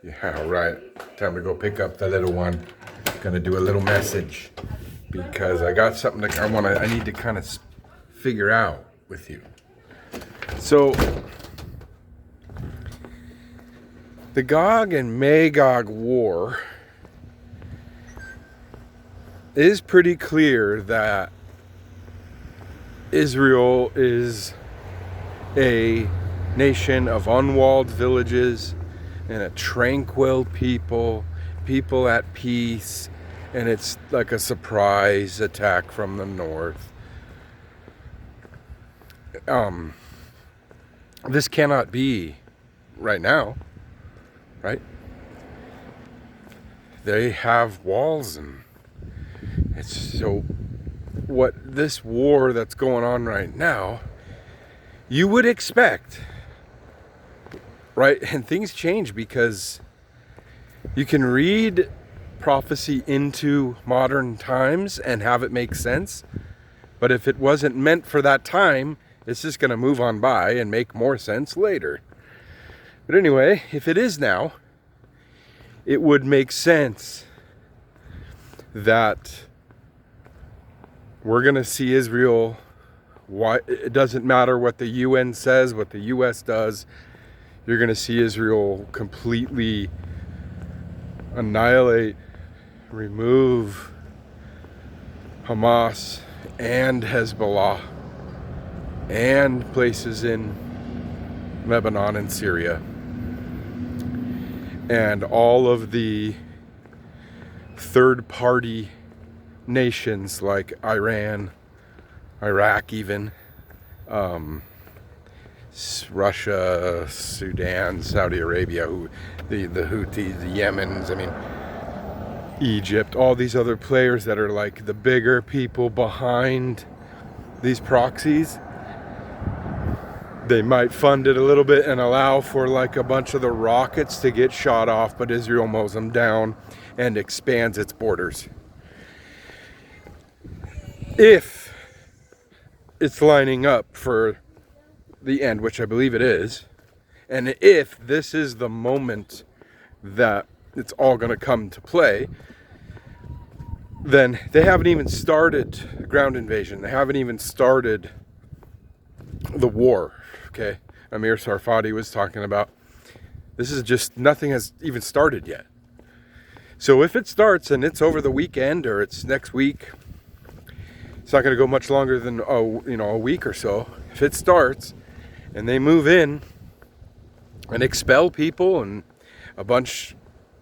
Yeah, right. Time to go pick up the little one. Gonna do a little message because I got something that I need to kind of figure out with you. So, the Gog and Magog war is pretty clear that Israel is a nation of unwalled villages and a tranquil people at peace, and it's like a surprise attack from the north. This cannot be right now, right? They have walls, and it's so what this war that's going on right now, you would expect, right? And things change because you can read prophecy into modern times and have it make sense. But if it wasn't meant for that time, it's just going to move on by and make more sense later. But anyway, if it is now, it would make sense that we're going to see Israel. Why it doesn't matter what the UN says, what the US does, you're going to see Israel completely annihilate, remove Hamas and Hezbollah and places in Lebanon and Syria and all of the third-party nations like Iran, Iraq even, Russia, Sudan, Saudi Arabia, the Houthis, the Yemens, Egypt, all these other players that are like the bigger people behind these proxies. They might fund it a little bit and allow for like a bunch of the rockets to get shot off, but Israel mows them down and expands its borders. If it's lining up for the end, which I believe it is, and if this is the moment that it's all going to come to play, then they haven't even started ground invasion. They haven't even started the war, okay? Amir Sarfati was talking about, this is just, nothing has even started yet. So if it starts and it's over the weekend or it's next week, it's not going to go much longer than a week or so. If it starts and they move in and expel people, and a bunch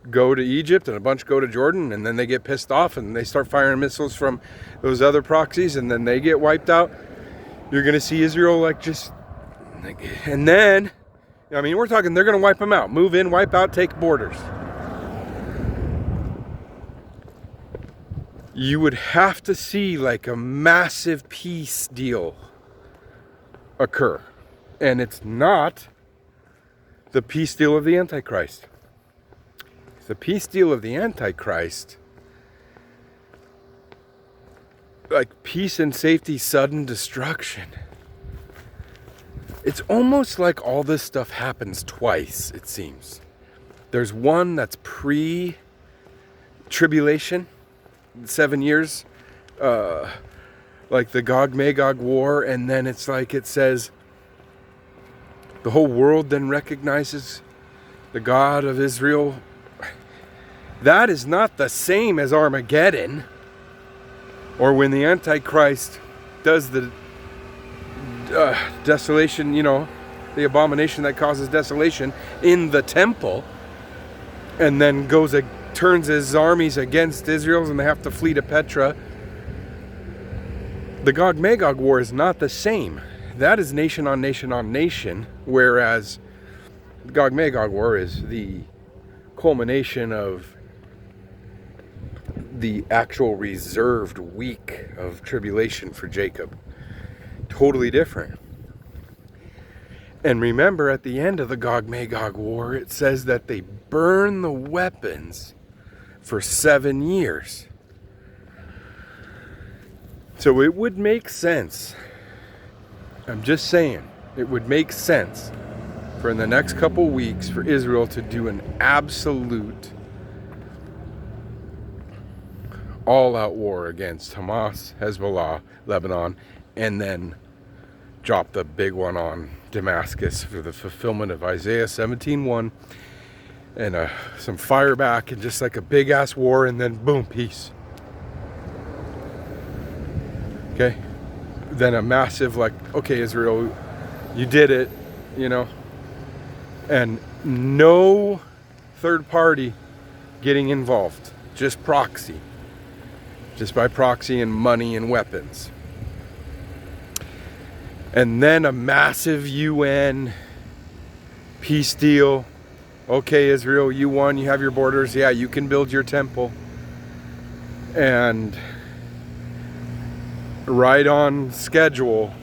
go to Egypt and a bunch go to Jordan, and then they get pissed off and they start firing missiles from those other proxies, and then they get wiped out, you're going to see Israel and then, we're talking, they're going to wipe them out, move in, wipe out, take borders. You would have to see like a massive peace deal occur. And it's not the peace deal of the Antichrist. The peace deal of the Antichrist, like peace and safety, sudden destruction. It's almost like all this stuff happens twice, it seems. There's one that's pre-tribulation, 7 years, like the Gog-Magog war, and then it's like it says, the whole world then recognizes the God of Israel. That is not the same as Armageddon, or when the Antichrist does the desolation, the abomination that causes desolation in the temple, and then turns his armies against Israel and they have to flee to Petra. The Gog-Magog war is not the same. That is nation on nation on nation, whereas the Gog-Magog war is the culmination of the actual reserved week of tribulation for Jacob. Totally different. And remember, at the end of the Gog-Magog war, it says that they burn the weapons for 7 years. So it would make sense. I'm just saying, it would make sense for for in the next couple weeks for Israel to do an absolute all-out war against Hamas, Hezbollah, Lebanon, and then drop the big one on Damascus for the fulfillment of Isaiah 17:1, and some fire back, and just like a big ass war, and then boom, peace. Okay, then a massive, like, okay, Israel, you did it, you know, and no third party getting involved, just proxy, just by proxy and money and weapons. And then a massive UN peace deal. Okay, Israel, you won, you have your borders, yeah, you can build your temple. And right on schedule,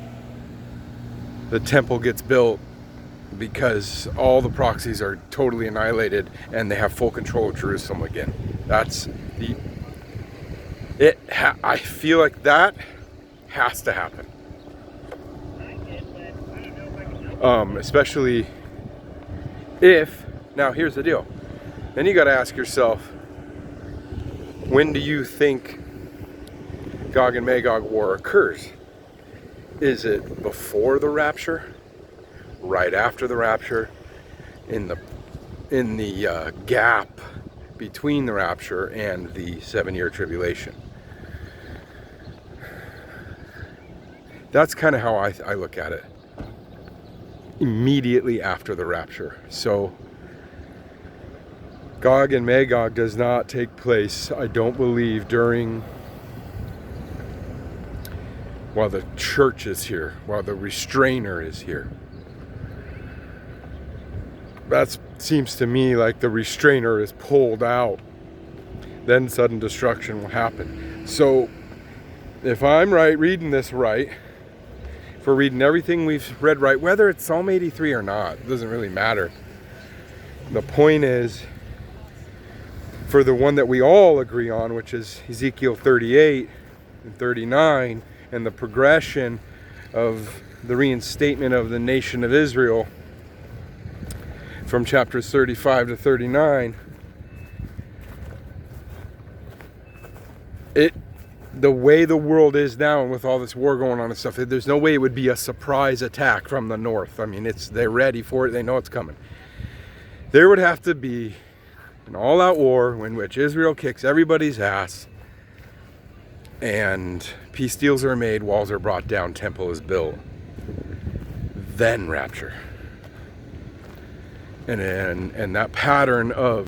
the temple gets built because all the proxies are totally annihilated and they have full control of Jerusalem again. That's the... I feel like that has to happen. Especially if, now here's the deal. Then you got to ask yourself, when do you think Gog and Magog war occurs? Is it before the rapture? Right after the rapture? In the gap between the rapture and the 7-year tribulation? That's kind of how I look at it. Immediately after the rapture. So Gog and Magog does not take place, I don't believe, while the church is here, while the restrainer is here. That seems to me like the restrainer is pulled out, then sudden destruction will happen. So if I'm right, reading this right, if we're reading everything we've read right, whether it's Psalm 83 or not, it doesn't really matter. The point is, for the one that we all agree on, which is Ezekiel 38 and 39, and the progression of the reinstatement of the nation of Israel from chapters 35 to 39, the way the world is now, and with all this war going on and stuff, there's no way it would be a surprise attack from the north. I mean, they're ready for it. They know it's coming. There would have to be an all-out war in which Israel kicks everybody's ass, and peace deals are made, walls are brought down, temple is built. Then rapture. And that pattern of